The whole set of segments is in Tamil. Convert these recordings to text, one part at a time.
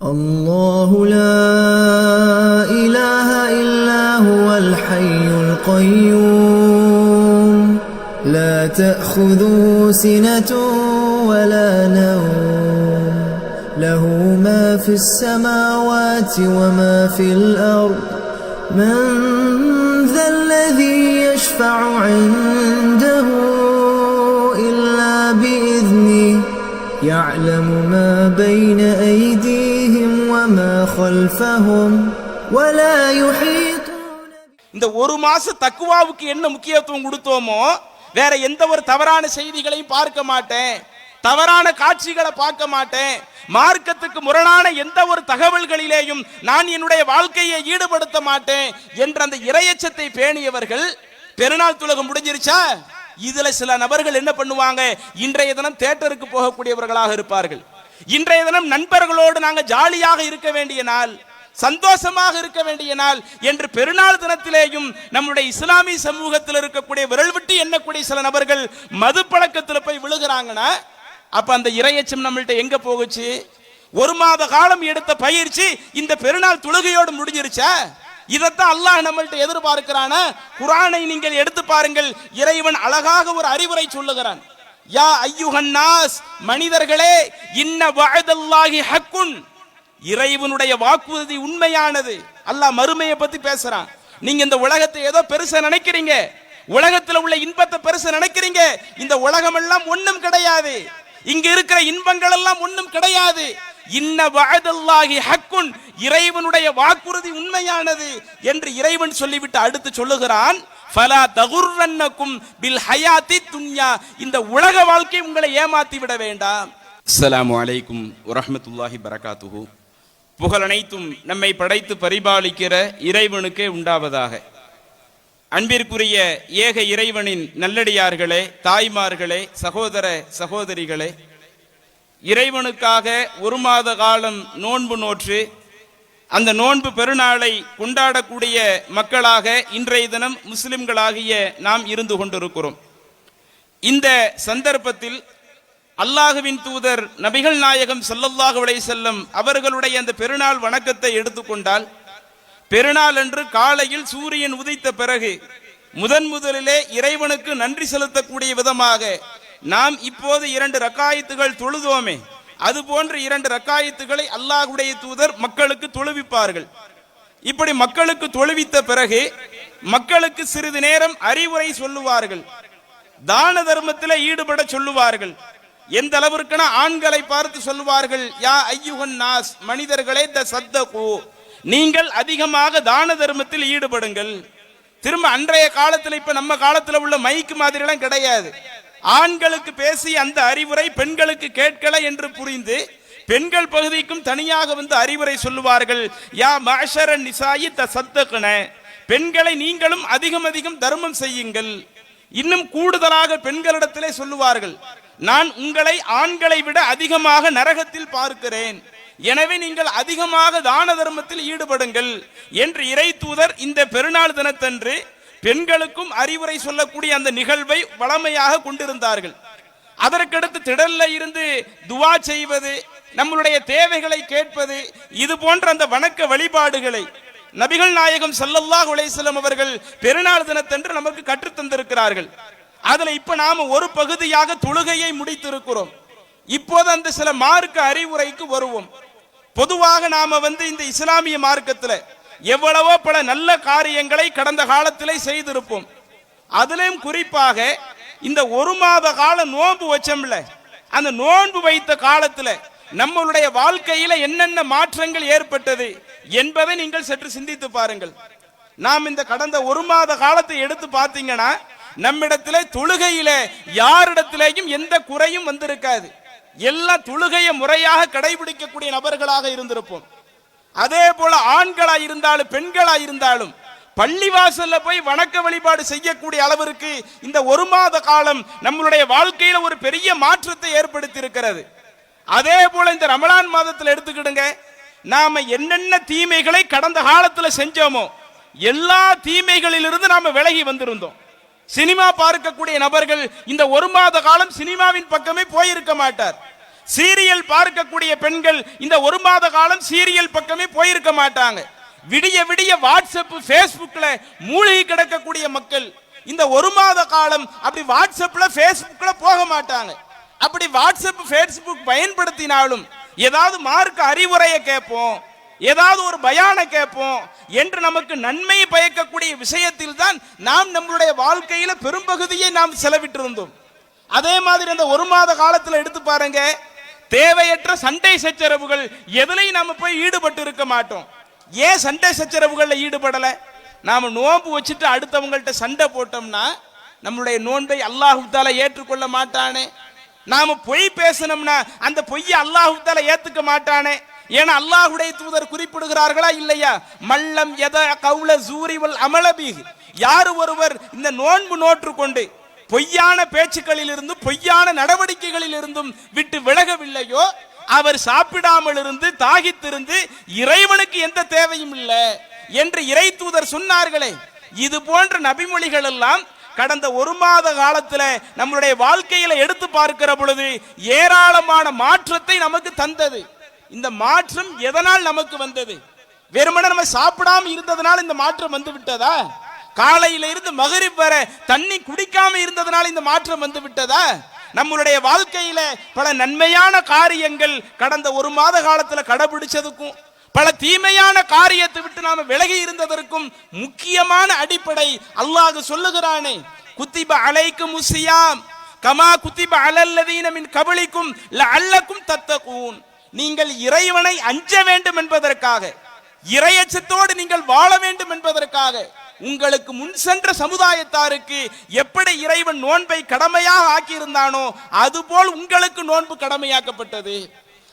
الله لا إله إلا هو الحي القيوم لا تأخذه سنة ولا نوم له ما في السماوات وما في الأرض من ذا الذي يشفع عنده إلا بإذنه يعلم ما بين أيديهم وما خلفهم ولا يحيطون. இந்த ஒரு மாச தக்வாவுக்கு என்ன முக்கியத்துவம் கொடுத்தோமோ வேற எந்த ஒரு தவறான செய்திகளையும் பார்க்க மாட்டேன், தவறான காட்சிகளை பார்க்க மாட்டேன், மார்க்கத்துக்கு முரணான எந்த ஒரு தகவல்களிலேயும் நான் என்னுடைய வாழ்க்கையை ஈடுபடுத்த மாட்டேன் என்ற அந்த இறையச்சத்தை பேணியவர்கள் பெருநாள் துலகம் முடிஞ்சிருச்சா? இதுல சில நபர்கள் என்ன பண்ணுவாங்க, இன்றைய தினம் தியேட்டருக்கு போகக்கூடியவர்களாக இருப்பார்கள். இன்றைய தினம் நண்பர்களோடு நாங்க ஜாலியாக இருக்க வேண்டிய நாள், சந்தோஷமாக இருக்க வேண்டிய நாள் என்று பெருநாள் தினத்திலேயும் நம்முடைய இஸ்லாமிய சமூகத்தில் இருக்கக்கூடிய விரல் விட்டு எண்ணக்கூடிய சில நபர்கள் மது பழக்கத்தில் போய் விழுகிறாங்கன்னா அப்ப அந்த இறையச்சம் நம்மள்ட்ட எங்க போகுச்சு? ஒரு மாத காலம் எடுத்த பயிற்சி இந்த பெருநாள் தொழுகையோடு முடிஞ்சிருச்சா? இதைத்தான் அல்லாஹ் நம்மள்ட்ட எதிர்பார்க்கிறான. குர்ஆனை நீங்கள் எடுத்து பாருங்கள், இறைவன் அழகாக ஒரு அறிவுரை சொல்லுகிறான். யா அய்யுஹன் நாஸ், மனிதர்களே, இன்ன வஅதல்லாஹி ஹக்குன், இறைவனுடைய வாக்குறுதி உண்மையானது. அல்லாஹ் மறுமையை பத்தி பேசுறான். நீங்க இந்த உலகத்தை ஏதோ பெருசா நினைக்கிறீங்க, உலகத்துல உள்ள இன்பத்தை பெருசா நினைக்கிறீங்க. இந்த உலகம் எல்லாம் ஒண்ணும் கிடையாது, இங்க இருக்கிற இன்பங்கள் எல்லாம் ஒண்ணும் கிடையாது. இன்ன வஅதல்லாஹி ஹக்குன், இறைவனுடைய வாக்குறுதி உண்மையானது என்று இறைவன் சொல்லிவிட்டு அடுத்து சொல்லுகிறான், ஃபலா தகுர்ரன்னக்கும் பில் ஹயாத்தி துன்யா, இந்த உலக வாழ்க்கை உங்களை ஏமாத்தி விட வேண்டாம். அஸ்ஸலாமு அலைக்கும் வரஹ்மத்துல்லாஹி பரகாத்துஹு. புகழ் அனைத்தும் நம்மை படைத்து பரிபாலிக்கிற இறைவனுக்கே உண்டாவதாக. அன்பிற்குரிய ஏக இறைவனின் நல்லடியார்களே, தாய்மார்களே, சகோதர சகோதரிகளே, இறைவனுக்காக ஒரு மாத காலம் நோன்பு நோற்று அந்த நோன்பு பெருநாளை கொண்டாடக்கூடிய மக்களாக இன்றைய தினம் முஸ்லிம்களாகிய நாம் இருந்து கொண்டிருக்கிறோம். இந்த சந்தர்ப்பத்தில் அல்லாஹுவின் தூதர் நபிகள் நாயகம் ஸல்லல்லாஹு அலைஹி வஸல்லம் அவர்களுடைய அந்த பெருநாள் வணக்கத்தை எடுத்துக்கொண்டால், பெருநாள் அன்று காலையில் சூரியன் உதித்த பிறகு முதலிலே இறைவனுக்கு நன்றி செலுத்தக்கூடிய விதமாக நாம் இப்போது 2 ரக்காயத்துகள் தொழுதோமே, அது போன்ற 2 ரக்காயத்துகளை அல்லாஹ்வுடைய தூதர் மக்களுக்கு தொழுவிப்பார்கள். இப்படி மக்களுக்கு தொழுவித்த பிறகு மக்களுக்கு சிறிது நேரம் அறிவுரை சொல்லுவார்கள், தான தர்மத்தில் ஈடுபட சொல்லுவார்கள். எந்த அளவிற்குனா ஆண்களை பார்த்து சொல்லுவார்கள், யா அய்யுஹன் நாஸ், மனிதர்களே, தஸத்தகு, நீங்கள் அதிகமாக தான தர்மத்தில் ஈடுபடுங்கள். திரும்ப அன்றைய காலத்தில் இப்ப நம்ம காலத்தில் உள்ள மைக்கு மாதிரி எல்லாம் கிடையாது. ஆண்களுக்கு பேசி அந்த அறிவுரை பெண்களுக்கு கேட்கல என்று புரிந்து பெண்கள் பகுதிக்கும் தனியாக வந்து அறிவுரை சொல்லுவார்கள். யா மஅஷர நிசாயி தஸத்தக்ன, பெண்களை நீங்களும் அதிகம் தர்மம் செய்யுங்கள். இன்னும் கூடுதலாக பெண்களிடத்திலே சொல்லுவார்கள், நான் உங்களை ஆண்களை விட அதிகமாக நரகத்தில் பார்க்கிறேன், எனவே நீங்கள் அதிகமாக தான தர்மத்தில் ஈடுபடுங்கள் என்று இறை தூதர் இந்த பெருநாள் தினத்தன்று பெண்களுக்கும் அறிவுரை சொல்லக்கூடிய அந்த நிகழ்வை வளமையாக கொண்டிருந்தார்கள். அதற்கடுத்து திடல்ல இருந்து துவா செய்வது, நம்மளுடைய தேவைகளை கேட்பது, இது போன்ற அந்த வணக்க வழிபாடுகளை நபிகள் நாயகம் ஸல்லல்லாஹு அலைஹி வஸல்லம் அவர்கள் பெருநாள் தினத்தன்று நமக்கு கற்றுத் தந்திருக்கிறார்கள். அதுல இப்ப நாம ஒரு பகுதியாக தொழுகையை முடித்திருக்கிறோம். இப்போது அந்த சில மார்க்க அறிவுரைக்கு வருவோம். பொதுவாக நாம இந்த இஸ்லாமிய மார்க்கத்தில் எவ்வளவோ பல நல்ல காரியங்களை கடந்த காலத்திலே செய்திருப்போம். அதிலும் குறிப்பாக இந்த ஒரு மாத கால நோன்பு வச்சோம்ல, அந்த நோன்பு வைத்த காலத்துல நம்மளுடைய வாழ்க்கையில என்னென்ன மாற்றங்கள் ஏற்பட்டது என்பதை நீங்கள் சற்று சிந்தித்து பாருங்கள். நாம் இந்த கடந்த ஒரு மாத காலத்தை எடுத்து பார்த்தீங்கன்னா நம்மிடத்திலே தொழுகையில யாரிடத்திலேயும் எந்த குறையும் வந்திருக்காது. எல்லா தொழுகையை முறையாக கடைபிடிக்கக்கூடிய நபர்களாக இருந்திருப்போம். அதே போல ஆண்களா இருந்தாலும் பெண்களா இருந்தாலும் பள்ளிவாசல்ல போய் வணக்க வழிபாடு செய்யக்கூடிய அளவிற்கு இந்த ஒரு மாத காலம் நம்மளுடைய வாழ்க்கையில ஒரு பெரிய மாற்றத்தை ஏற்படுத்தி இருக்கிறது. அதே போல இந்த ரமலான் மாதத்தில் எடுத்துக்கிடுங்க, நாம என்னென்ன தீமைகளை கடந்த காலத்துல செஞ்சோமோ எல்லா தீமைகளிலிருந்து நாம விலகி வந்திருந்தோம். சினிமா பார்க்கக்கூடிய நபர்கள் இந்த ஒரு மாத காலம் சினிமாவின் பக்கமே போயிருக்க மாட்டார். சீரியல் பார்க்கக்கூடிய பெண்கள் இந்த ஒரு மாத காலம் சீரியல் பக்கமே போயிருக்க மாட்டாங்க. விடிய விடிய வாட்ஸ்அப் ஃபேஸ்புக்ல மூழ்கி கிடக்கக்கூடிய மக்கள் இந்த ஒரு மாத காலம் அப்படி வாட்ஸ்அப்ல ஃபேஸ்புக்ல போக மாட்டாங்க. அப்படி வாட்ஸ்அப் ஃபேஸ்புக் பயன்படுத்தினாலும் ஏதாவது மார்க்க அறிவுரையை கேட்போம், ஏதாவது ஒரு பயான கேட்போம் என்று நமக்கு நன்மை பயக்கக்கூடிய விஷயத்தில் தான் நாம் நம்மளுடைய வாழ்க்கையில பெரும்பகுதியை நாம் செலவிட்டிருந்தோம். அதே மாதிரி அந்த ஒரு மாத காலத்தில் எடுத்து பாருங்க, தேவையற்ற சண்டை சச்சரவுகள் எதுலையும் நாம போய் ஈடுபட்டு இருக்க மாட்டோம். ஏன் சண்டை சச்சரவுகளில் ஈடுபடலை? நாம நோன்பு வச்சுட்டு அடுத்தவங்கள்ட்ட சண்டை போட்டோம்னா நம்மளுடைய நோன்பை அல்லாஹ் தஆலா ஏற்றுக்கொள்ள மாட்டானே. நாம பொய் பேசணும்னா அந்த பொய்யை அல்லாஹ் தஆலா ஏத்துக்க மாட்டானே. ஏன்னா அல்லாஹ்வுடைய தூதர் குறிப்பிடுகிறார்களா இல்லையா, மல்லம் யத கௌல ஜூரி வல் அமல பிஹி, யார் ஒருவர் இந்த நோன்பு நோற்று கொண்டு பொய்யான பேச்சுக்களில் இருந்தும் பொய்யான நடவடிக்கைகளில் இருந்தும் விட்டு விலகவில்லையோ அவர் சாப்பிடாமல் இருந்து தாகித்திருந்து இறைவனுக்கு எந்த தேவையும் இல்லை என்று இறை தூதர் சொன்னார்களே. இது போன்ற நபிமொழிகள் எல்லாம் கடந்த ஒரு மாத காலத்தில் நம்மளுடைய வாழ்க்கையில எடுத்து பார்க்கிற பொழுது ஏராளமான மாற்றத்தை நமக்கு தந்தது. இந்த மாற்றம் எதனால் நமக்கு வந்தது? வெறுமனே நம்ம சாப்பிடாம இருந்ததனால் இந்த மாற்றம் வந்து விட்டதா? காலையில இருந்து மகரிப் வரை தண்ணி குடிக்காம இருந்ததனால் இந்த மாற்றம் வந்து விட்டதா? நம்மளுடைய வாழ்க்கையில பல நன்மையான காரியங்கள் கடந்த ஒரு மாத காலத்துல கடைபிடிச்சதுக்கும் பல தீமையான காரியத்தை விட்டு நாம விலகி இருந்ததற்கும் முக்கியமான அடிப்படை அல்லாஹ் சொல்லுகிறானே, குத்திப அலைக்கும் முஸ்ஸியாம் கமா குத்திப அலல்லதீன மின் கபலிக்கும் லஅல்லக்கும் தத்தகூன். நீங்கள் இறைவனை அஞ்ச வேண்டும் என்பதற்காக, இறையச்சத்தோடு நீங்கள் வாழ வேண்டும் என்பதற்காக, உங்களுக்கு முன் சென்ற சமுதாயத்தாருக்கு எப்படி இறைவன் நோன்பை கடமையாக ஆக்கியிருந்தானோ அதுபோல் உங்களுக்கு நோன்பு கடமையாக்கப்பட்டது.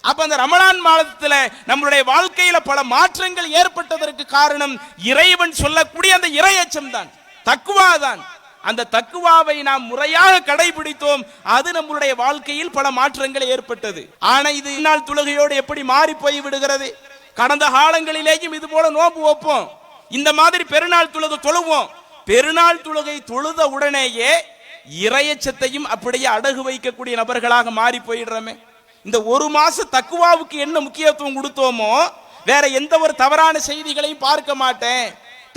அப்ப அந்த ரமலான் மாதத்துல நம்மளுடைய வாழ்க்கையில பல மாற்றங்கள் ஏற்பட்டதற்கு காரணம் இறைவன் சொல்லக்கூடிய அந்த இறையச்சம் தான், தக்வா தான். அந்த தக்வாவை நாம் முறையாக கடைபிடித்தோம், அது நம்மளுடைய வாழ்க்கையில் பல மாற்றங்கள் ஏற்பட்டது. ஆனா இது நாள் தொழுகையோடு எப்படி மாறி போய் விடுகிறது? கடந்த காலங்களிலேயும் இது போல நோன்பு வைப்போம், இந்த மாதிரி பெருநாள் தொழுகை தொழுவோம். பெருநாள் தொழுகை தொழுத உடனேயே இறையச்சத்தையும் அப்படியே அடகு வைக்கக்கூடிய நபர்களாக மாறி போயிடுறோமே. இந்த ஒரு மாச தக்குவாவுக்கு என்ன முக்கியத்துவம் கொடுத்தோமோ வேற எந்த ஒரு தவறான செய்திகளையும் பார்க்க மாட்டேன்,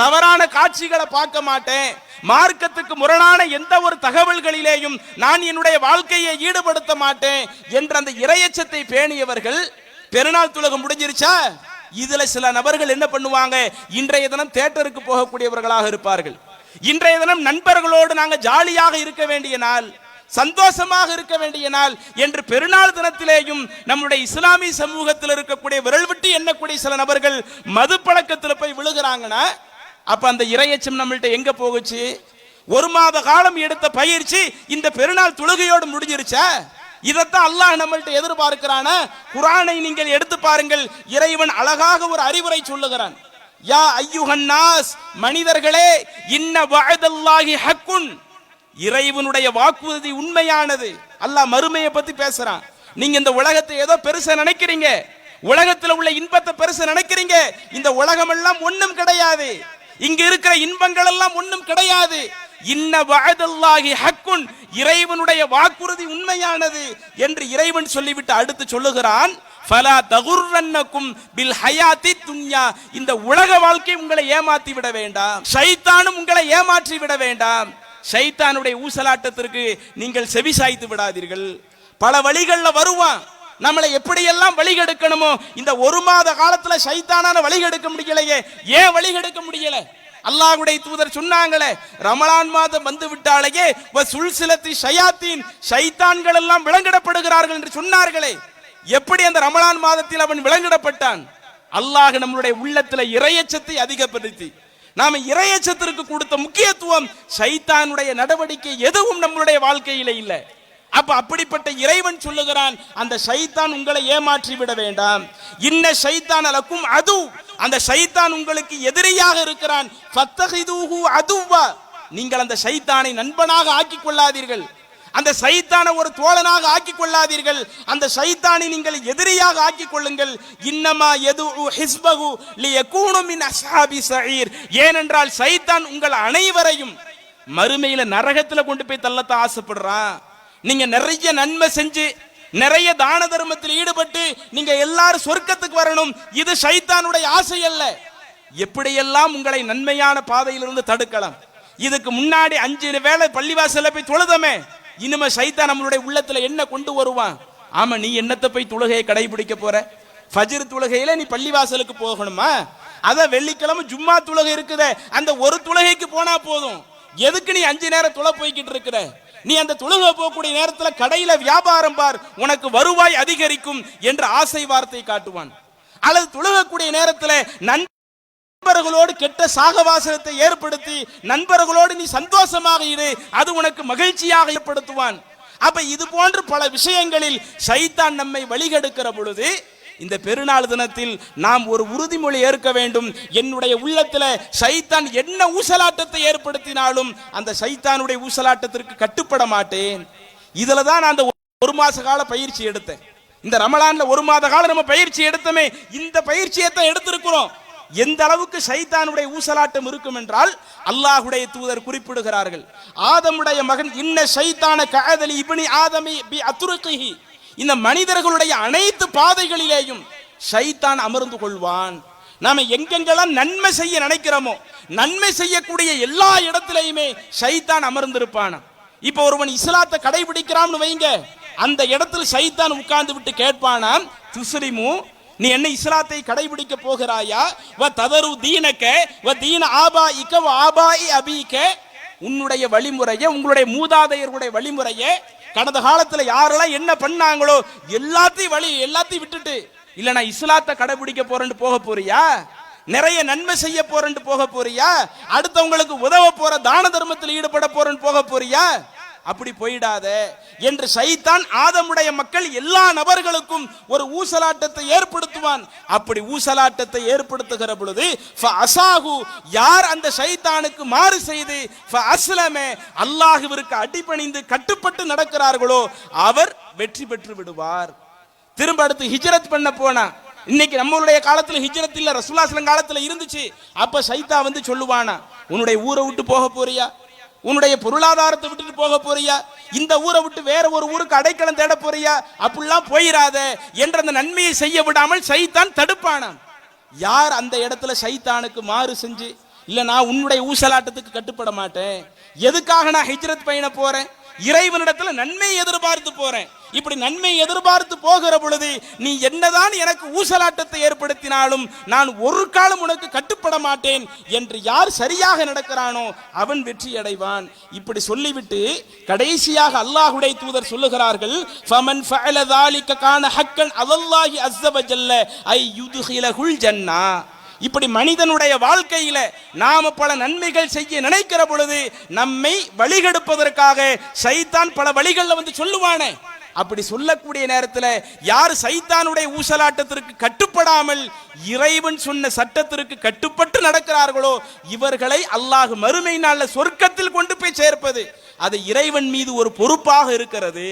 தவறான காட்சிகளை பார்க்க மாட்டேன், மார்க்கத்துக்கு முரணான எந்த ஒரு தகவல்களிலேயும் நான் என்னுடைய வாழ்க்கையை ஈடுபடுத்த மாட்டேன் என்ற அந்த இறையச்சத்தை பேணியவர்கள் பெருநாள் தொழுகை முடிஞ்சிருச்சா, இதுல சில நபர்கள் என்ன பண்ணுவாங்க, இன்றைய தினம் தியேட்டருக்கு போகக்கூடியவர்களாக இருப்பார்கள். இன்றைய தினம் நண்பர்களோடு நாங்க ஜாலியாக இருக்க வேண்டிய நாள், சந்தோஷமாக இருக்க வேண்டிய நாள் என்று பெருநாள் தினத்திலேயும் நம்முடைய இஸ்லாமிய சமூகத்தில் இருக்கக்கூடிய விரல் விட்டு எண்ணக்கூடிய சில நபர்கள் மது பழக்கத்தில் போய் விழுகிறாங்கன்னா அப்ப அந்த இறையச்சம் நம்மள்ட்ட எங்க போகுச்சு? ஒரு மாத காலம் எடுத்த பயிற்சி இந்த பெருநாள் தொழுகையோடு முடிஞ்சிருச்சா? இதைத்தான் அல்லாஹ் நம்மள்ட்ட எதிர்பார்க்கிறானா? குர்ஆனை நீங்கள் எடுத்து பாருங்கள், இறைவன் அழகாக ஒரு அறிவுரை சொல்லுகிறான். யா அய்யுஹன் நாஸ், மனிதர்களே, இன்ன வஅதல்லாஹி ஹக்குன், இறைவனுடைய வாக்குறுதி உண்மையானது. அல்லாஹ் மறுமையை பத்தி பேசுறான். நீங்க இந்த உலகத்தை ஏதோ பெருசா நினைக்கிறீங்க, உலகத்தில் உள்ள இன்பத்தை பெருசா நினைக்கிறீங்க. இந்த உலகம் எல்லாம் ஒண்ணும் கிடையாது, இங்க இருக்கிற இன்பங்கள் எல்லாம் ஒண்ணும் கிடையாது. இன்ன வஅதல்லாஹி ஹக்குன், இறைவனுடைய வாக்குறுதி உண்மையானது என்று இறைவன் சொல்லிவிட்டு அடுத்து சொல்லுகிறான், ஃபலா தகுர்ரன்னக்கும் பில் ஹயாத்தி துன்யா, இந்த உலக வாழ்க்கை உங்களை ஏமாற்றி விட வேண்டாம், ஷைத்தானும் உங்களை ஏமாற்றி விட வேண்டாம், ஷைத்தானுடைய ஊசலாட்டத்திற்கு நீங்கள் செவி சாய்த்து விடாதீர்கள். பல வழிகள்ல வருவான், நம்மளை எப்படியெல்லாம் வழிகெடுக்கணுமோ இந்த ஒரு மாத காலத்துல ஷைத்தானான வழிகெடுக்க முடியலையே. ஏன் வழிகெடுக்க முடியல? அல்லாஹ்வுடைய தூதர் சொன்னாங்களே, ரமலான் மாதம் வந்து விட்டாலேயே சுல்சிலத்தி ஷயாத்தீன், ஷைத்தான்கள் எல்லாம் விலங்கிடப்படுகிறார்கள் என்று சொன்னார்களே. எப்படி அந்த ரமலான் மாதத்தில் அவன் விலங்கிடப்பட்டான்? அல்லாஹ் நம்மளுடைய உள்ளத்துல இறையச்சத்தை அதிகப்படுத்தி நாம இறையச்சத்திற்கு கொடுத்த முக்கியத்துவம் ஷைத்தானுடைய நடவடிக்கை எதுவும் நம்மளுடைய வாழ்க்கையில இல்லை. அப்ப அப்படிப்பட்ட இறைவன் சொல்லுகிறான், அந்த ஷைத்தான் உங்களை ஏமாற்றி விட வேண்டாம். இன்ன ஷைத்தான் லக்கும் அது, அந்த ஷைத்தான் உங்களுக்கு எதிரியாக இருக்கிறான். ஃபத்தஹிதுஹு அதுவா, நீங்கள் அந்த ஷைத்தானை நண்பனாக ஆக்கிக் கொள்ளாதீர்கள், அந்த ஷைத்தானை ஒரு தோழனாக ஆக்கிக் கொள்ளாதீர்கள், அந்த ஷைத்தானை நீங்கள் எதிரியாக ஆக்கிக் கொள்ளுங்கள். இன்னமா யதுஉ ஹிஸ்பஹு லியகூனு மின் அஸ்ஹாபி ஸஈர், ஏனென்றால் ஷைத்தான் உங்கள் அனைவரையும் மறுமையில நரகத்துல கொண்டு போய் தள்ளத்தான் ஆசைப்படுறான். நீங்க நிறைய நன்மை செஞ்சு நிறைய தான தர்மத்தில் ஈடுபட்டு நீங்க எல்லாரும் சொர்க்கத்துக்கு வரணும், இது ஷைத்தானுடைய ஆசை அல்ல. எப்படியெல்லாம் உங்களை நன்மையான பாதையிலிருந்து தடுக்கலாம். இதுக்கு முன்னாடி 5 வேளை பள்ளிவாசல்ல போய் தொழுதமே, இனிமே ஷைத்தான் நம்மளுடைய உள்ளத்துல என்ன கொண்டு வருவான்? ஆமா, நீ என்னத்தை போய் தொழுகையை கடைபிடிக்க போற? ஃபஜ்ர் தொழுகையில நீ பள்ளிவாசலுக்கு போகணுமா? அத வெள்ளிக்கிழமை ஜும்மா தொழுகை இருக்குதே, அந்த ஒரு தொழுகைக்கு போனா போதும். எதுக்கு நீ 5 நேரம் தொழ போய்கிட்டு இருக்கிற? நீ அந்த தொழுகை போகக்கூடிய நேரத்தில் கடையில வியாபாரம் பார், உனக்கு வருவாய் அதிகரிக்கும் என்று ஆசை வார்த்தை காட்டுவான். அல்லது தொழுகக்கூடிய நேரத்தில் நண்பர்களோடு கெட்ட சாகவாசனத்தை ஏற்படுத்தி நண்பர்களோடு நீ சந்தோஷமாக இரு, அது உனக்கு மகிழ்ச்சியாக ஏற்படுத்துவான். அப்ப இது போன்ற பல விஷயங்களில் ஷைத்தான் நம்மை வழிகெடுக்கிற பொழுது இந்த பெருநாள் தினத்தில் நாம் ஒரு உறுதிமொழி ஏற்க வேண்டும். என்னுடைய உள்ளத்தில் ஷைத்தான் என்ன ஊசலாட்டத்தை ஏற்படுத்தினாலும் அந்த ஷைத்தானுடைய ஊசலாட்டத்திற்கு கட்டுப்பட மாட்டேன். இதுல தான் நான் அந்த 1 மாச கால பயிற்சி எடுத்தேன். இந்த ரமலான்ல 1 மாத காலம் நம்ம பயிற்சி எடுத்தமே, இந்த பயிற்சியை தான் எடுத்திருக்கிறோம். எந்த அளவுக்கு ஷைத்தானுடைய ஊசலாட்டம் இருக்கும் என்றால் அல்லாஹ்வுடைய தூதர் குறிப்பிடுகிறார்கள், ஆதமுடைய மகன் இன்ன ஷைத்தான கஅதலி இப்னி ஆதமி பி அத்ருகிஹி, இந்த மனிதர்களுடைய அனைத்து பாதைகளிலேயும் ஷைத்தான் அமர்ந்து கொள்வான். நாம எங்கெங்கெல்லாம் நன்மை செய்ய நினைக்கிறோமோ நன்மை செய்யக்கூடிய எல்லா இடத்திலையுமே ஷைத்தான் அமர்ந்திருப்பான். இப்ப ஒருவன் இஸ்லாத்தை கடைபிடிக்கிறான்னு வைங்க, அந்த இடத்துல ஷைத்தான் உட்கார்ந்து விட்டு கேட்பானாம், துஸ்லிமு, நீ என்ன இஸ்லாத்தை கடைபிடிக்க போகிறாயா? வ ததரு தீனக வ தீன ஆபாயிக வ ஆபாயி அபீக, உன்னுடைய வழிமுறையை, உங்களுடைய மூதாதையர்களுடைய வழிமுறையை, கடந்த காலத்துல யாரெல்லாம் என்ன பண்ணாங்களோ எல்லாத்தையும் விட்டுட்டு இல்ல நான் இஸ்லாத்தை கடைபிடிக்க போறேன்னு போக போறியா? நிறைய நன்மை செய்ய போறேன்னு போக போறியா? அடுத்தவங்களுக்கு உதவ போற தான தர்மத்தில் ஈடுபட போறேன்னு போக போறியா? அப்படி போயிடாத என்று ஷைத்தான் ஆதமுடைய மக்கள் எல்லா நபர்களுக்கும் ஒரு ஊசலாட்டத்தை ஏற்படுத்துவான். அப்படி ஊசலாட்டத்தை ஏற்படுத்துகிற பொழுது ஃபஅஸாஹு, யார் அந்த ஷைத்தானுக்கு மாறு செய்து ஃபஅஸ்லம, அல்லாஹ்விற்கு அடிபணிந்து கட்டுப்பட்டு நடக்கிறார்களோ அவர் வெற்றி பெற்று விடுவார். திரும்ப அடுத்து ஹிஜ்ரத் பண்ண போனா, இன்னைக்கு நம்மளுடைய காலத்துல ஹிஜ்ரத் இல்ல, ரசூலுல்லாஹி ஸல்லல்லாஹு காலத்துல இருந்துச்சு. அப்ப ஷைத்தான் வந்து சொல்லுவானா, உன்னுடைய ஊரை விட்டு போக போறியா? உன்னுடைய பொருளாதாரத்தை விட்டுட்டு போக போறியா? இந்த ஊரை விட்டு வேற ஒரு ஊருக்கு அடைக்கலம் தேட போறியா? அப்படிலாம் போயிராத என்ற அந்த நன்மையை செய்ய விடாமல் ஷைத்தான் தடுப்பானாம். யார் அந்த இடத்துல ஷைத்தானுக்கு மாறு செஞ்சு இல்ல நான் உன்னுடைய ஊசலாட்டத்துக்கு கட்டுப்பட மாட்டேன், எதுக்காக நான் ஹிஜ்ரத் பயண போறேன், இறைவனிடத்துல நன்மை எதிர்பார்த்து போறேன், இப்படி நன்மை எதிர்பார்த்து போகிற பொழுது நீ என்னதான் எனக்கு ஊசலாட்டத்தை ஏற்படுத்தினாலும் நான் ஒரு காலம் உனக்கு கட்டுப்பட மாட்டேன் என்று யார் சரியாக நடக்கிறானோ அவன் வெற்றி அடைவான். இப்படி சொல்லிவிட்டு கடைசியாக அல்லாஹ்வுடைய தூதர் சொல்லுகிறார்கள், ஃபமன் ஃபஅல ذلك கான ஹக்கன் அலல்லாஹி அஸ்ஸ வஜல்ல ஐ யுத்ஹிலஹுல் ஜன்னா. இப்படி மனிதனுடைய வாழ்க்கையில நாம பல நன்மைகள் செய்ய நினைக்கிற பொழுது நம்மை வழிகெடுப்பதற்காக ஷைத்தான் பல வழிகளில் வந்து சொல்லுவானே, அப்படி சொல்லக்கூடிய நேரத்தில் யார் ஷைத்தானுடைய ஊசலாட்டத்திற்கு கட்டுப்படாமல் இறைவன் சொன்ன சட்டத்திற்கு கட்டுப்பட்டு நடக்கிறார்களோ இவர்களை அல்லாஹ் மறுமை நாள்ல சொர்க்கத்தில் கொண்டு போய் சேர்ப்பது அது இறைவன் மீது ஒரு பொறுப்பாக இருக்கிறது.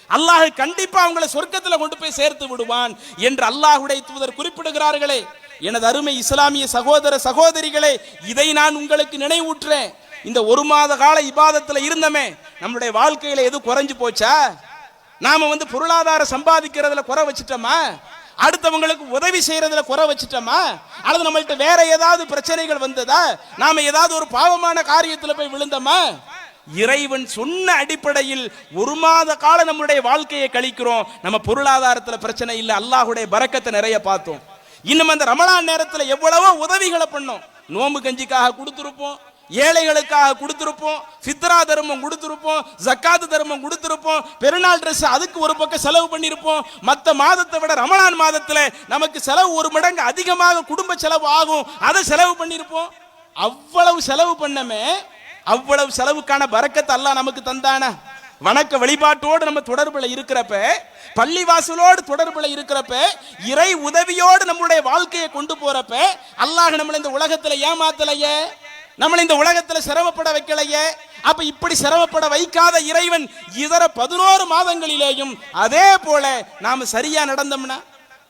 அல்லாஹ் கண்டிப்பா அவங்களை சொர்க்கத்தில் கொண்டு போய் சேர்த்து விடுவான் என்று அல்லாஹ்வுடைய தூதர் குறிப்பிடுகிறார்களே. எனது அருமை இஸ்லாமிய சகோதர சகோதரிகளே, இதை நான் உங்களுக்கு நினைவூட்டுறேன். இந்த 1 மாத கால இபாதத்துல இருந்தமே, நம்முடைய வாழ்க்கையில எது குறைஞ்சு போச்சா? நாம பொருளாதார சம்பாதிக்கிறதுல குறை வச்சுட்டோமா? அடுத்தவங்களுக்கு உதவி செய்யறதுல குறை வச்சுட்டோமா? அல்லது நம்மள்ட்ட வேற ஏதாவது பிரச்சனைகள் வந்ததா? நாம ஏதாவது ஒரு பாவமான காரியத்துல போய் விழுந்தோமா? இறைவன் சொன்ன அடிப்படையில் 1 மாத காலம் நம்முடைய வாழ்க்கையை கழிக்கிறோம். நம்ம பொருளாதாரத்துல பிரச்சனை இல்லை, அல்லாஹ்வுடைய பரக்கத்தை நிறைய பார்த்தோம். இன்னும் அந்த ரமலான் நேரத்தில் எவ்வளவோ உதவிகளை பண்ணோம். நோம்பு கஞ்சிக்காக கொடுத்திருப்போம், ஏழைகளுக்காக கொடுத்திருப்போம், ஃபித்ரா தர்மம் கொடுத்திருப்போம், ஜக்காத் தர்மம் கொடுத்திருப்போம், பெருநாள் ட்ரெஸ் அதுக்கு ஒரு பக்கம் செலவு பண்ணியிருப்போம். மற்ற மாதத்தை விட ரமலான் மாதத்துல நமக்கு செலவு 1 மடங்கு அதிகமாக குடும்ப செலவு ஆகும், அதை செலவு பண்ணியிருப்போம். அவ்வளவு செலவு பண்ணமே, அவ்வளவு செலவுக்கான பரக்கத்தை அல்லாஹ் நமக்கு தந்தானா? வணக்க வழிபாட்டோடு நம்ம தொடர்புல இருக்கிறப்ப, பள்ளிவாசலோடு தொடர்புல இருக்கிறப்ப, இறை உதவியோடு நம்மளுடைய வாழ்க்கையை கொண்டு போறப்ப அல்லாஹ் நம்மளை இந்த உலகத்துல ஏமாத்தலையே, நம்மளை இந்த உலகத்துல சிரமப்பட வைக்கலையே. அப்ப இப்படி சிரமப்பட வைக்காத இறைவன் இதர 11 மாதங்களிலேயும் அதே போல நாம சரியா நடந்தோம்னா,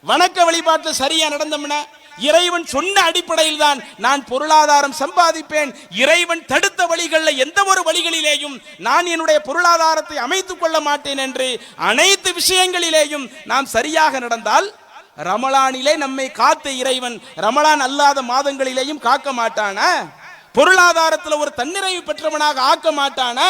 வணக்க வழிபாட்டில் சரியா நடந்தோம்னா, இறைவன் சொன்ன அடிப்படையில் தான் நான் பொருளாதாரம் சம்பாதிப்பேன். இறைவன் தடுத்த வழிகளில் எந்த ஒரு வழிகளிலேயும் நான் என்னுடைய பொருளாதாரத்தை அமைத்துக் கொள்ள மாட்டேன் என்று அனைத்து விஷயங்களிலேயும் நாம் சரியாக நடந்தால் ரமலானிலே நம்மை காத்த இறைவன் ரமலான் அல்லாத மாதங்களிலேயும் காக்க மாட்டானா? பொருளாதாரத்தில் ஒரு தன்னிறைவு பெற்றவனாக ஆக்க மாட்டானா?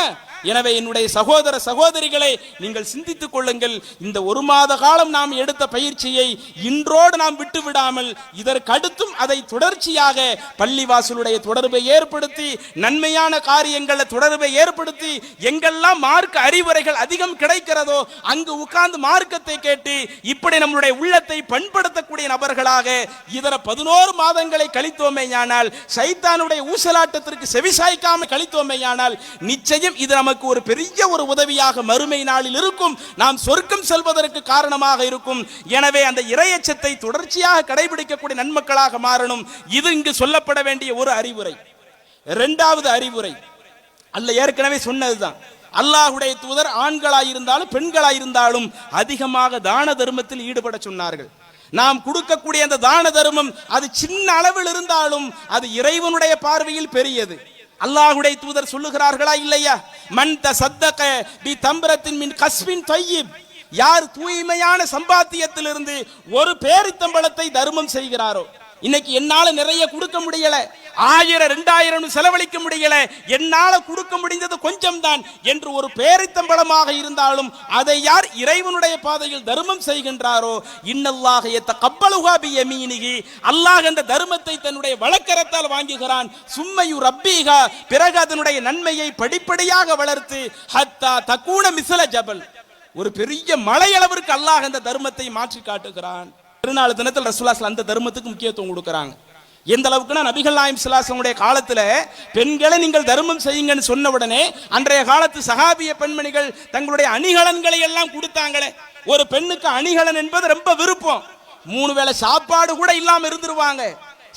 எனவே என்னுடைய சகோதர சகோதரிகளை நீங்கள் சிந்தித்துக் கொள்ளுங்கள். இந்த ஒரு மாத காலம் நாம் எடுத்த பயிற்சியை இன்றோடு நாம் விட்டு விடாமல் இதற்கடுத்தும் அதை தொடர்ச்சியாக பள்ளிவாசலுடைய தொடர்பை ஏற்படுத்தி நன்மையான காரியங்களை தொடர்பை ஏற்படுத்தி எங்கெல்லாம் மார்க்க அறிவுரைகள் அதிகம் கிடைக்கிறதோ அங்கு உட்கார்ந்து மார்க்கத்தை கேட்டு இப்படி நம்முடைய உள்ளத்தை பண்படுத்தக்கூடிய நபர்களாக இதர 11 மாதங்களை கழித்தோமேயானால், சைத்தானுடைய ஊசலாட்டத்திற்கு செவிசாய்க்காமல் கழித்தோமேயானால் நிச்சயம் இது நமக்கு ஒரு பெரிய ஒரு உதவியாக மறுமை நாளில் இருக்கும். நாம் சொர்க்கம் செல்வதற்கு காரணமாக இருக்கும். எனவே அந்த இறையச்சத்தை தொடர்ச்சியாக கடைபிடிக்கக்கூடிய நன்மக்களாக மாறணும். இது இங்கு சொல்லப்பட வேண்டிய ஒரு அறிவுரை. இரண்டாவது அறிவுரை அல்ல ஏற்கனவே சொன்னதுதான். அல்லாஹ்வுடைய தூதர் ஆண்களாயிருந்தாலும் பெண்களாயிருந்தாலும் அதிகமாக தான தர்மத்தில் ஈடுபட சொன்னார்கள். நாம் கொடுக்கக்கூடிய அந்த தான தர்மம் அது சின்ன அளவில் இருந்தாலும் அது இறைவனுடைய பார்வையில் பெரியது. அல்லாஹ்வுடைய தூதர் சொல்லுகிறார்களா இல்லையா? மன் தஸத்தக பி தம்ரத்தின் மின் கஸ்பின் தய்யிப், யார் தூய்மையான சம்பாத்தியத்திலிருந்து ஒரு பேரித்தம்பழத்தை தர்மம் செய்கிறாரோ. இன்னைக்கு என்னால நிறைய கொடுக்க முடியல, 1000 2000 செலவழிக்க முடியல, என்னால கொடுக்க முடிந்தது கொஞ்சம் தான் என்று ஒரு பேரித்தம்பளமாக இருந்தாலும் அதை யார் இறைவனுடைய பாதையில் தர்மம் செய்கின்றாரோ இன்னல்லாஹ யதகப்பலுஹா பியமீனிஹி, அல்லாஹ் அந்த தர்மத்தை தன்னுடைய வலக்கரத்தால் வாங்குகிறான். சும்மையு ரப்பீஹா, பிறகு அதனுடைய நன்மையை படிப்படியாக வளர்த்து ஹத்தா தகூன மிஸ்ல ஜபல், ஒரு பெரிய மலையளவிற்கு அல்லாஹ் அந்த தர்மத்தை மாற்றி காட்டுகிறான். திருநாள் தினத்தில் ரசூலுல்லாஹ் அந்த தர்மத்துக்கு முக்கியத்துவம் கொடுக்கறாங்க. எந்த அளவுக்குன்னா நபிகள் நாயகம் ஸல்லல்லாஹு அலைஹி வஸல்லம் காலத்துல பெண்களை நீங்கள் தர்மம் செய்யுங்கன்னு சொன்ன உடனே அன்றைய காலத்து சஹாபிய பெண்மணிகள் தங்களுடைய அணிகலன்களை எல்லாம் கொடுத்தாங்களே. ஒரு பெண்ணுக்கு அணிகலன் என்பது ரொம்ப விருப்பம். 3 வேளை சாப்பாடு கூட இல்லாம இருந்துருவாங்க,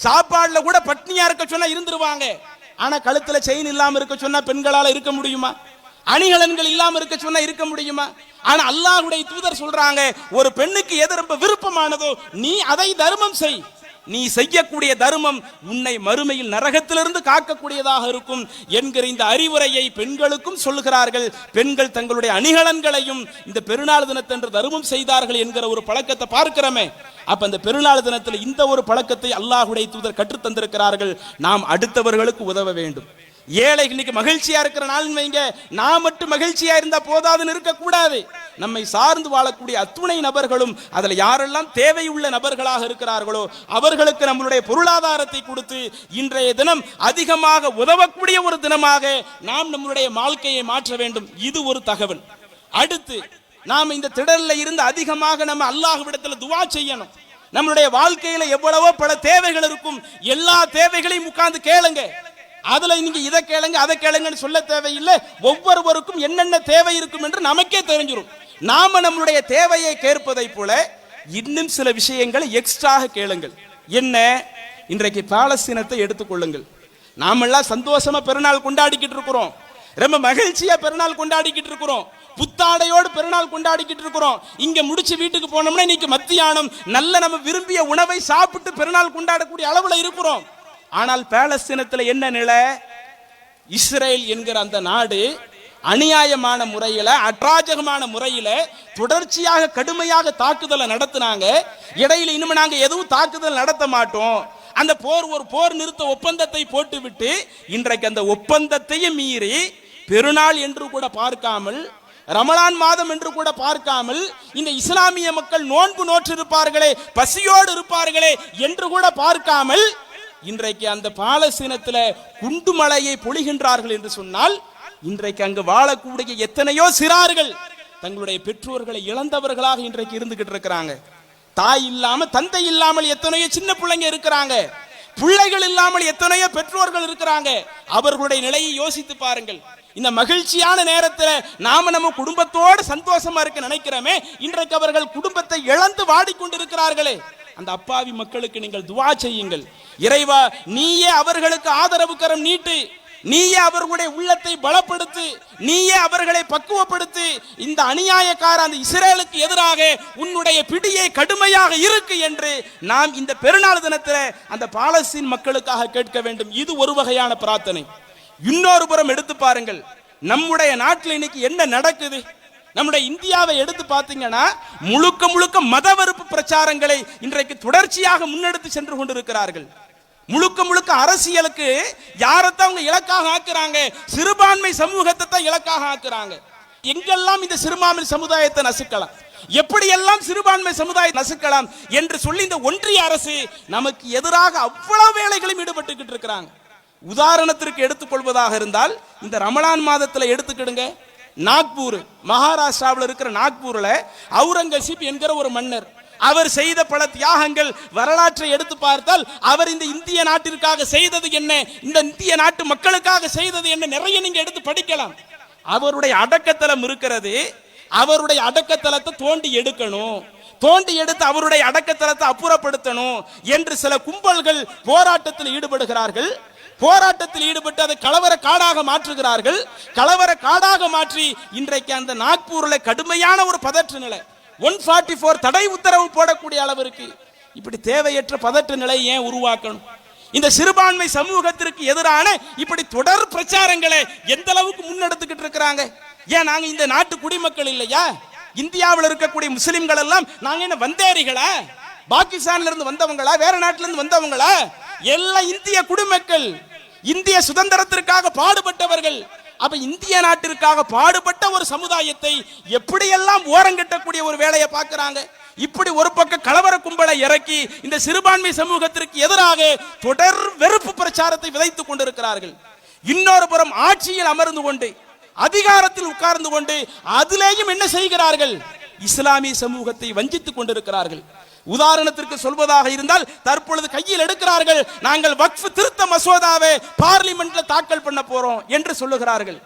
சாப்பாடுல கூட பட்னியா இருக்க சொன்னா இருந்துருவாங்க. ஆனா கழுத்துல செயின் இல்லாம இருக்க சொன்னா பெண்களால இருக்க முடியுமா? அணிகலன்கள் இல்லாம இருக்க சொன்னா இருக்க முடியுமா? ஆனா அல்லாஹ்வுடைய தூதர் சொல்றாங்க, ஒரு பெண்ணுக்கு எது ரொம்ப விருப்பமானதோ நீ அதை தர்மம் செய். நீ செய்யக்கூடிய தர்மம் உன்னை மறுமையில் நரகத்திலிருந்து காக்கக்கூடியதாக இருக்கும் என்கிற இந்த அறிவுரையை பெண்களுக்கும் சொல்லுகிறார்கள். பெண்கள் தங்களுடைய அணிகலன்களையும் இந்த பெருநாள் தினத்தன்று தர்மம் செய்தார்கள் என்கிற ஒரு பழக்கத்தை பார்க்கிறோமே. அப்ப அந்த பெருநாள் தினத்தில் இந்த ஒரு பழக்கத்தை அல்லாஹ்வுடைய தூதர் கற்றுத் தந்திருக்கிறார்கள். நாம் அடுத்தவர்களுக்கு உதவ வேண்டும். ஏழைகள் இன்னைக்கு மகிழ்ச்சியா இருக்கிற நாள் வைங்க, நான் மட்டும் மகிழ்ச்சியா இருந்தா போதாதுன்னு இருக்கக்கூடாது. நம்மை சார்ந்து வாழக்கூடிய அத்துணை நபர்களும் அதுல யாரெல்லாம் தேவையுள்ள நபர்களாக இருக்கிறார்களோ அவர்களுக்கு நம்மளுடைய பொருளாதாரத்தை கொடுத்து இன்றைய தினம் அதிகமாக உதவக்கூடிய ஒரு தினமாக நாம் நம்மளுடைய வாழ்க்கையை மாற்ற வேண்டும். இது ஒரு தகவல். அடுத்து நாம் இந்த திடல்ல இருந்து அதிகமாக நம்ம அல்லாஹ்விடத்துல துஆ செய்யணும். நம்மளுடைய வாழ்க்கையில எவ்வளவோ பல தேவைகள் இருக்கும், எல்லா தேவைகளையும் உட்கார்ந்து கேளுங்க. அதுல நீங்க இதை கேளுங்க அதை கேளுங்கன்னு சொல்ல தேவையில்லை. ஒவ்வொருவருக்கும் என்னென்ன தேவை இருக்கும் என்று நமக்கே தெரிஞ்சிடும். நாம நம்மளுடைய தேவையை கேட்பதை போல இன்னும் சில விஷயங்களை எக்ஸ்ட்ராக கேளுங்கள். என்ன? இன்றைக்கு பாலஸ்தீனத்தை எடுத்துக்கொள்ளுங்கள். நாமெல்லாம் சந்தோஷமா பெருநாள் கொண்டாடிக்கிட்டு இருக்கிறோம், ரொம்ப மகிழ்ச்சியா பெருநாள் கொண்டாடிக்கிட்டு இருக்கிறோம், புத்தாடையோடு பெருநாள் கொண்டாடிக்கிட்டு இருக்கிறோம். இங்க முடிச்சு வீட்டுக்கு போனோம்னா இன்னைக்கு மத்தியானம் நல்ல நம்ம விரும்பிய உணவை சாப்பிட்டு பெருநாள் கொண்டாடக்கூடிய அளவுல இருக்கிறோம். ஆனால் பாலஸ்தீனத்தில் என்ன நிலை? இஸ்ரேல் என்கிற அந்த நாடு அநியாயமான முறையில அராஜகமான முறையில தொடர்ச்சியாக கடுமையாக தாக்குதலை நடத்தினாங்க. இடையில இனிமே நாங்க எதுவும் தாக்குதல் நடத்த மாட்டோம், அந்த ஒரு போர் நிறுத்த ஒப்பந்தத்தை போட்டுவிட்டு இன்றைக்கு அந்த ஒப்பந்தத்தையும் மீறி பெருநாள் என்று கூட பார்க்காமல், ரமலான் மாதம் என்று கூட பார்க்காமல், இந்த இஸ்லாமிய மக்கள் நோன்பு நோற்று இருப்பார்களே, பசியோடு இருப்பார்களே என்று கூட பார்க்காமல் இன்றைக்கு அந்த பாலஸ்தீனத்தில் குண்டு மலையை பொழிகின்றார்கள் என்று சொன்னால், இன்றைக்கு அங்கு வாழக்கூடிய எத்தனையோ சிறார்கள் தங்களுடைய பெற்றோர்களை இழந்தவர்களாக இன்றைக்கு இருந்துகிட்டு இருக்கிறாங்க. தாய் இல்லாம தந்தை இல்லாமல் எத்தனையோ சின்ன பிள்ளைங்க இருக்கிறாங்க, பிள்ளைகள் இல்லாமல் எத்தனையோ பெற்றோர்கள் இருக்கிறாங்க. அவர்களுடைய நிலையை யோசித்து பாருங்கள். இந்த மகிழ்ச்சியான நேரத்தில் நாம நம்ம குடும்பத்தோடு சந்தோஷமா இருக்க நினைக்கிறோமே, இன்றைக்கு அவர்கள் குடும்பத்தை இழந்து வாடிக்கொண்டிருக்கிறார்களே. அந்த அப்பாவி மக்களுக்கு நீங்கள் துஆ செய்யுங்கள். இறைவா, நீயே அவர்களுக்கு ஆதரவு கரம் நீட்டு. நீயே அவர்களுடைய உள்ளத்தை பலப்படுத்து, நீயே அவர்களை பக்குவப்படுத்தி இந்த அநியாயக்கார அந்த இஸ்ரேலுக்கு எதிராக உன்னுடைய பிடியை கடுமையாக இருக்கு என்று நாம் இந்த பெருநாள் தினத்தில் அந்த பாலஸ்தீன் மக்களுக்காக கேட்க வேண்டும். இது ஒரு வகையான பிரார்த்தனை. இன்னொரு புறம் எடுத்து பாருங்கள், நம்முடைய நாட்டில் இன்னைக்கு என்ன நடக்குது? நம்முடைய இந்தியாவை எடுத்து பார்த்தீங்கன்னா முழுக்க முழுக்க மதவெறுப்பு பிரச்சாரங்களை இன்றைக்கு தொடர்ச்சியாக முன்னெடுத்து சென்று கொண்டிருக்கிறார்கள். முழுக்க முழுக்க அரசியலுக்கு யாரைத்தான் அவங்க இலக்காக ஆக்குறாங்க? சிறுபான்மை சமூகத்தை தான் இலக்காக ஆக்குறாங்க. எங்கெல்லாம் இந்த சிறுபான்மை சமுதாயத்தை நசுக்கலாம், எப்படியெல்லாம் சிறுபான்மை சமுதாயம் நசுக்கலாம் என்று சொல்லி இந்த ஒன்றிய அரசு நமக்கு எதிராக அவ்வளவு வேலைகளும் ஈடுபட்டுக்கிட்டு இருக்கிறாங்க. உதாரணத்திற்கு எடுத்துக்கொள்வதாக இருந்தால் இந்த ரமலான் மாதத்தில் எடுத்துக்கிடுங்க. நாக்பூர், மகாராஷ்டிராவில் இருக்கிற நாக்பூர்ல அவுரங்கசீப் என்கிற ஒரு மன்னர், அவர் செய்த பல தியாகங்கள் வரலாற்றை எடுத்து பார்த்தால் அவர் இந்த இந்திய நாட்டிற்காக செய்தது என்ன, இந்த இந்திய நாட்டு மக்களுக்காக செய்தது என்ன, நிறைய நீங்க எடுத்து படிக்கலாம். அவருடைய அடக்கத்தலம் இருக்கிறது. அவருடைய அடக்கத்தலத்தை தோண்டி எடுக்கணும், தோண்டி எடுத்து அவருடைய அடக்கத்தலத்தை அப்புறப்படுத்தணும் என்று சில கும்பல்கள் போராட்டத்தில் ஈடுபடுகிறார்கள். போராட்டத்தில் ஈடுபட்டு அதை கலவர காடாக மாற்றுகிறார்கள். கலவர காடாக மாற்றி இன்றைக்கு அந்த நாக்பூரில் கடுமையான ஒரு பதற்ற நிலை, 144 தடை உத்தரவு போடக்கூடிய அளவிற்கு. இப்படி தேவையற்ற பதற்ற நிலை ஏன் உருவாக்கணும்? இந்த சிறுபான்மை சமூகத்திற்கு எதிரான இப்படி தொடர் பிரச்சாரங்களை எந்த அளவுக்கு முன்னெடுத்துக்கிட்டு இருக்கிறாங்க? ஏன் நாங்க இந்த நாட்டு குடிமக்கள் இல்லையா? இந்தியாவில் இருக்கக்கூடிய முஸ்லிம்கள் எல்லாம் நாங்க என்ன வந்தேரிகளா? பாகிஸ்தான்ல இருந்து வந்தவங்களா? வேற நாட்டில இருந்து வந்தவங்களா? எல்லாம் இந்திய குடிமக்கள், இந்திய சுதந்திரத்திற்காக பாடுபட்டவர்கள். அப்ப இந்திய நாட்டிற்காக பாடுபட்ட ஒரு சமுதாயத்தை எப்படியெல்லாம் ஓரங்கட்டக்கூடிய ஒரு வேலையை பார்க்கிறாங்க. இப்படி ஒரு பக்கம் கலவர கும்பலை இறக்கி இந்த சிறுபான்மை சமூகத்திற்கு எதிராக தொடர் வெறுப்பு பிரச்சாரத்தை விதைத்துக் கொண்டிருக்கிறார்கள். இன்னொரு புறம் ஆட்சியில் அமர்ந்து கொண்டு அதிகாரத்தில் உட்கார்ந்து கொண்டு அதிலேயும் என்ன செய்கிறார்கள்? இஸ்லாமிய சமூகத்தை வஞ்சித்துக் கொண்டிருக்கிறார்கள். உதாரணத்திற்கு சொல்வதாக இருந்தால் தற்பொழுது கையில் எடுக்கிறார்கள், நாங்கள் வக்ஃப் திருத்த மசோதாவை பார்லிமெண்ட்ல தாக்கல் பண்ண போறோம் என்று சொல்லுகிறார்கள்.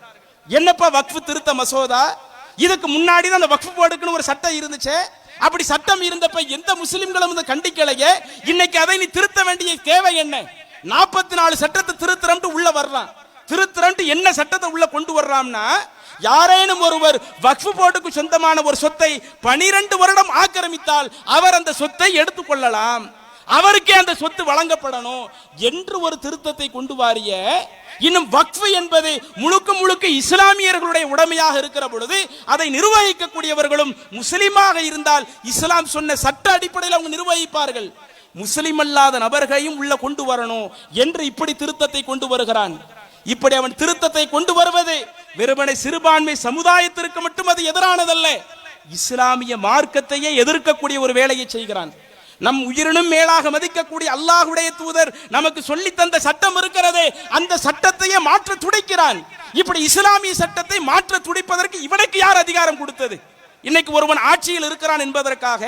என்னப்பா வக்ஃப் திருத்த மசோதா? இதுக்கு முன்னாடி தான் அந்த வக்ஃப் போர்டுக்குன்னு ஒரு சட்டம் இருந்துச்சு. அப்படி சட்டம் இருந்தப்ப எந்த முஸ்லிம்களும் இதை கண்டிக்கலையே. இன்னைக்கு அதை நீ திருத்த வேண்டிய தேவை என்ன? 44 சட்டத்தை திருத்தறம்ட்டு உள்ள வர்றான். திருத்தறம்ட்டு என்ன சட்டத்தை உள்ள கொண்டு வர்றான்னா, யாரேனும் ஒருவர் வக்ஃப் போர்டுக்கு சொந்தமான ஒரு சொத்தை 12 வருடம் ஆக்கிரமித்தால் அவர் அந்த சொத்தை எடுத்துக்கொள்ளலாம், அவருக்கே அந்த சொத்து வழங்கப்படணும் என்று ஒரு திருத்தத்தை கொண்டு வாரிய. இன்னும் வக்ஃப் என்பது முழுக்க முழுக்க இஸ்லாமியர்களுடைய உடைமையாக இருக்கிற பொழுது அதை நிர்வகிக்கக்கூடியவர்களும் முஸ்லிமாக இருந்தால் இஸ்லாம் சொன்ன சட்ட அடிப்படையில் அவங்க நிர்வகிப்பார்கள். முஸ்லிம் அல்லாத நபர்களையும் உள்ள கொண்டு வரணும் என்று இப்படி திருத்தத்தை கொண்டு வருகிறான். இப்படி அவன் திருத்தத்தை கொண்டு வருவது வெறுமனை சிறுபான்மை சமுதாயத்திற்கு மட்டும் அது எதிரானதல்ல, இஸ்லாமிய மார்க்கத்தையே எதிர்க்கக்கூடிய ஒரு வேலையை செய்கிறான். நம் உயிரினும் மேலாக மதிக்கக்கூடிய அல்லாஹ்வுடைய தூதர் நமக்கு சொல்லி தந்த சட்டம் இருக்கிறதே, அந்த சட்டத்தையே மாற்ற துடிக்கிறான். இப்படி இஸ்லாமிய சட்டத்தை மாற்ற துடிப்பதற்கு இவனுக்கு யார் அதிகாரம் கொடுத்தது? இன்னைக்கு ஒருவன் ஆட்சியில் இருக்கிறான் என்பதற்காக,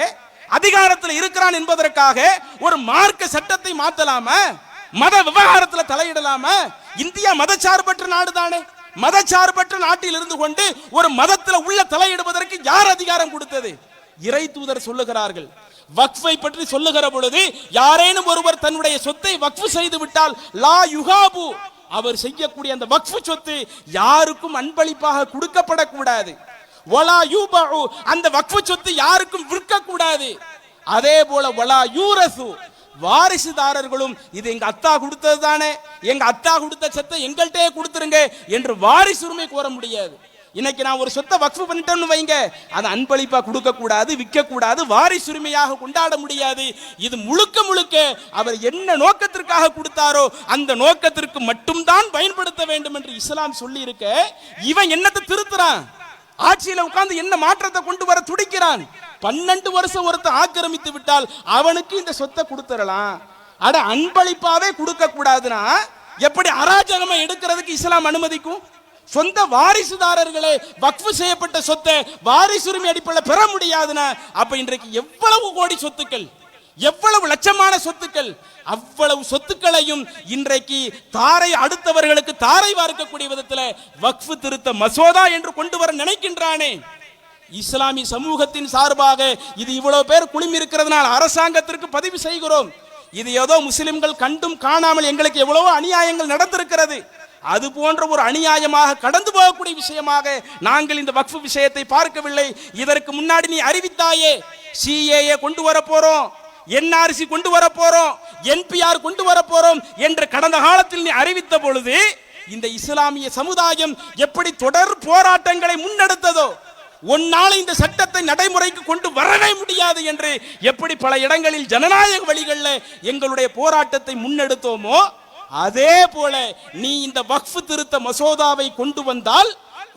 அதிகாரத்தில் இருக்கிறான் என்பதற்காக ஒரு மார்க்க சட்டத்தை மாற்றலாமா? மத விவகாரத்தில் தலையிடலாமா? இந்தியா மதச்சார்பற்ற நாடு தானே. மதச்சார்பற்ற நாட்டில் இருந்து கொண்டு ஒரு மதத்தில் உள்ள தலையிடுவதற்கு யார் அதிகாரம் கொடுத்தது? இறை தூதர் சொல்லுகிறார்கள். வக்ஃபை பற்றி சொல்லுகிற பொழுது யாரேனும் ஒருவர் தன்னுடைய சொத்தை வக்ஃப் செய்து விட்டால் லா யுகாபு, அவர் செய்யக்கூடிய அந்த வக்ஃப் சொத்து யாருக்கும் அன்பளிப்பாக கொடுக்கப்படக்கூடாது. வலா யூபு, அந்த வக்ஃப் சொத்து யாருக்கும் விற்க கூடாது. அதே போல வலா யூரசு, வாரிசுதாரர்களும் இது எங்க அத்தா கொடுத்தது தானே, எங்க அத்தா கொடுத்த சொத்தை எங்கள்கிட்டே கொடுத்துருங்க என்று வாரிசுரிமை கோர முடியாது. இன்னைக்கு நான் ஒரு சொத்தை வக்ஃப் பண்ணிட்டேன்னு வைங்க, அதை அன்பளிப்பா கொடுக்க கூடாது, விற்க கூடாது, வாரிசுரிமையாக கொண்டாட முடியாது. இது முழுக்க முழுக்க அவர் என்ன நோக்கத்திற்காக கொடுத்தாரோ அந்த நோக்கத்திற்கு மட்டும்தான் பயன்படுத்த வேண்டும் என்று இஸ்லாம் சொல்லி இருக்க, இவன் என்னத்தை திருத்துறான்? ஆட்சியில உட்கார்ந்து என்ன மாற்றத்தை கொண்டு வர துடிக்கிறான்? 12 வருஷம் ஒருத்தர் ஆக்கிரமித்து விட்டால் அவனுக்கு இந்த சொத்தை கொடுத்துடலாம். அட அன்பளிப்பாவே கொடுக்க கூடாதுன்னா எப்படி அராஜகமா எடுக்கிறதுக்கு இஸ்லாம் அனுமதிக்கும்? சொந்த வாரிசுதாரர்களே வக்ஃப் செய்யப்பட்ட சொத்தை வாரிசுரிமை அடிப்படையில் பெற முடியாதுன்னா அப்ப இன்றைக்கு எவ்வளவு கோடி சொத்துக்கள், எவ்வளவு லட்சமான சொத்துக்கள், அவ்வளவு சொத்துக்களையும் இன்றைக்கு தாரை அடுத்தவர்களுக்கு தாரை வார்க்கக்கூடிய விதத்தில் வக்ஃப் திருத்த மசோதா என்று கொண்டு வர நினைக்கின்றானே. இஸ்லாமிய சமூகத்தின் சார்பாக இது இவ்வளவு பேர் குழுமி இருக்கிறதுனால் அரசாங்கத்திற்கு பதிவு செய்கிறோம். இது ஏதோ முஸ்லிம்கள் கண்டும் காணாமல் எங்களுக்கு எவ்வளவோ அநியாயங்கள் நடந்திருக்கிறது, அது போன்ற ஒரு அநியாயமாக கடந்து போகக்கூடிய விஷயமாக நாங்கள் இந்த வக்ஃப் விஷயத்தை பார்க்கவில்லை. இதற்கு முன்னாடி நீ அறிவித்தாயே, சிஏஏ கொண்டு வர போறோம், என்ஆர்சி கொண்டு வர போறோம், என்பிஆர் கொண்டு வர போறோம் என்று கடந்த காலத்தில் நீ அறிவித்த பொழுது இந்த இஸ்லாமிய சமுதாயம் எப்படி தொடர் போராட்டங்களை முன்னெடுத்ததோ, ஒன்னால இந்த சட்டத்தை நடைமுறைக்கு கொண்டு வரவே முடியாது என்று எப்படி பல இடங்களில் ஜனநாயக வழிகளில் எங்களுடைய போராட்டத்தை முன்னெடுத்தோமோ, அதே போல நீ இந்த வக்ஃப் திருத்த மசோதாவை கொண்டு வந்தால்,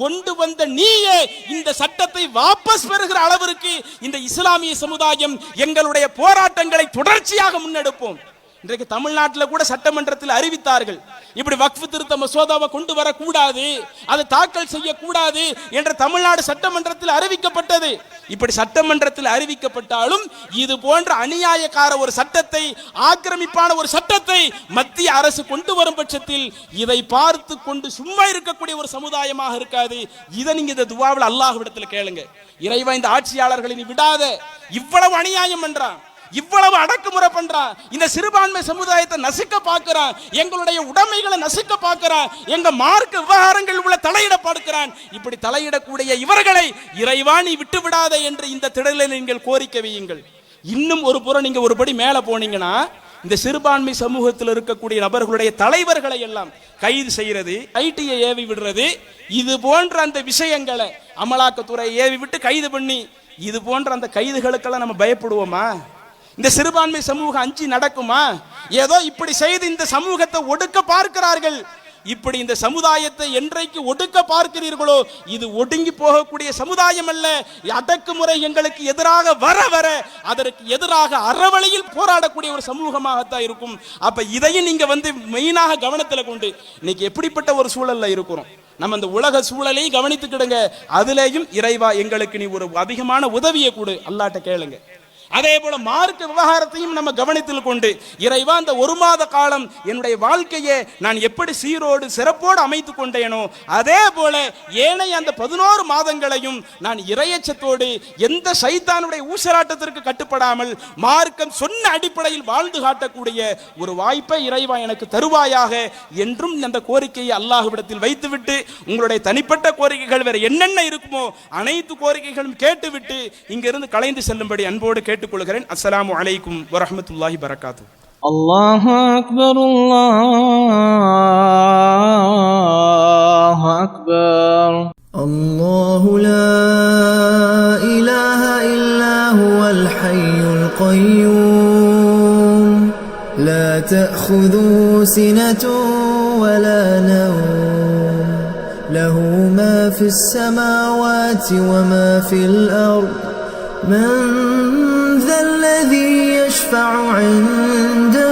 கொண்டு வந்த நீயே இந்த சட்டத்தை வாபஸ் பெறுகிற அளவிற்கு இந்த இஸ்லாமிய சமுதாயம் எங்களுடைய போராட்டங்களை தொடர்ச்சியாக முன்னெடுப்போம். இன்றைக்கு தமிழ்நாட்டில் கூட சட்டமன்றத்தில் அறிவித்தார்கள், இப்படி வக்ஃப் திருத்த மசோதாவை கொண்டு வரக்கூடாது, அதை தாக்கல் செய்யக்கூடாது என்று தமிழ்நாடு சட்டமன்றத்தில் அறிவிக்கப்பட்டது. இப்படி சட்டமன்றத்தில் அறிவிக்கப்பட்டாலும் இது போன்ற அநியாயக்கார ஒரு சட்டத்தை, ஆக்கிரமிப்பான ஒரு சட்டத்தை மத்திய அரசு கொண்டு வரும் பட்சத்தில் இதை பார்த்து கொண்டு சும்மா இருக்கக்கூடிய ஒரு சமுதாயமாக இருக்காது. இதை நீங்க இந்த துவாவில் அல்லாஹ்விடத்தில் கேளுங்க. இறைவா, இந்த ஆட்சியாளர்களை நீ விடாத, இவ்வளவு அநியாயம் பண்றான், இவ்வளவு அடக்குமுறை பண்றான், இந்த சிறுபான்மை சமுதாயத்தை நசுக்க பார்க்கிறான், எங்களுடைய உடைமைகளை நசுக்க பார்க்கிறான், எங்க மார்க்க விவகாரங்கள் உள்ள தலையிட பார்க்கிறான். இப்படி தலையிடக்கூடிய இவர்களை இறைவா நீ விட்டு விடாத என்று இந்த திடலில் நீங்கள் கோரிக்கை வையுங்கள். இன்னும் ஒரு புறம் நீங்க ஒருபடி மேல போனீங்கன்னா, இந்த சிறுபான்மை சமூகத்தில் இருக்கக்கூடிய நபர்களுடைய தலைவர்களை எல்லாம் கைது செய்யறது, ஐடியை ஏவி விடுறது, இது போன்ற அந்த விஷயங்களை அமலாக்கத்துறை ஏவி விட்டு கைது பண்ணி, இது போன்ற அந்த கைதுகளுக்கெல்லாம் நம்ம பயப்படுவோமா? இந்த சிறுபான்மை சமூகம் அஞ்சி நடக்குமா? ஏதோ இப்படி செய்து இந்த சமூகத்தை ஒடுக்க பார்க்கிறார்கள். இப்படி இந்த சமுதாயத்தை என்றைக்கு ஒடுக்க பார்க்கிறீர்களோ, இது ஒடுங்கி போகக்கூடிய சமுதாயம் அல்ல. அடக்குமுறை எங்களுக்கு எதிராக வர வர அதற்கு எதிராக அறவழியில் போராடக்கூடிய ஒரு சமூகமாகத்தான் இருக்கும். அப்ப இதையும் நீங்க மெயினாக கவனத்தில் கொண்டு, இன்னைக்கு எப்படிப்பட்ட ஒரு சூழல்ல இருக்கிறோம், நம்ம அந்த உலக சூழலையும் கவனித்துக்கிடுங்க. அதுலேயும் இறைவா எங்களுக்கு நீ ஒரு அதிகமான உதவியை கொடு, அல்லாட்ட கேளுங்க. அதே போல மார்க்க விவகாரத்தையும் நம்ம கவனத்தில் கொண்டு, இறைவா இந்த ஒரு மாத காலம் என்னுடைய வாழ்க்கையை நான் எப்படி சீரோடு சிறப்போடு அமைத்துக் கொண்டேனோ, அதே போல ஏனைய அந்த 11 மாதங்களையும் நான் இறையச்சத்தோடு எந்த சைத்தானுடைய ஊசலாட்டத்திற்கு கட்டுப்படாமல் மார்க்கம் சொன்ன அடிப்படையில் வாழ்ந்து காட்டக்கூடிய ஒரு வாய்ப்பை இறைவா எனக்கு தருவாயாக என்றும் அந்த கோரிக்கையை அல்லாஹ்விடத்தில் வைத்துவிட்டு, உங்களுடைய தனிப்பட்ட கோரிக்கைகள் வேற என்னென்ன இருக்குமோ அனைத்து கோரிக்கைகளும் கேட்டுவிட்டு இங்கிருந்து கலைந்து செல்லும்படி அன்போடு கேட்டுக்கொள்கிறேன். அஸ்ஸலாமு அலைக்கும் வரஹ்மத்துல்லாஹி பரக்காத்து. அல்லாஹு அக்பர், அல்லாஹு அக்பர். அல்லாஹு லா இலாஹா இல்லா ஹுவல் ஹய்யுல் கய்யூம் லா தஅഖுதுஹு சினத்துன் வலா நௌம் லஹு மா ஃபிஸ் ஸமாவாதி வமா ஃபில் அர்த் من ذا الذي يشفع عنده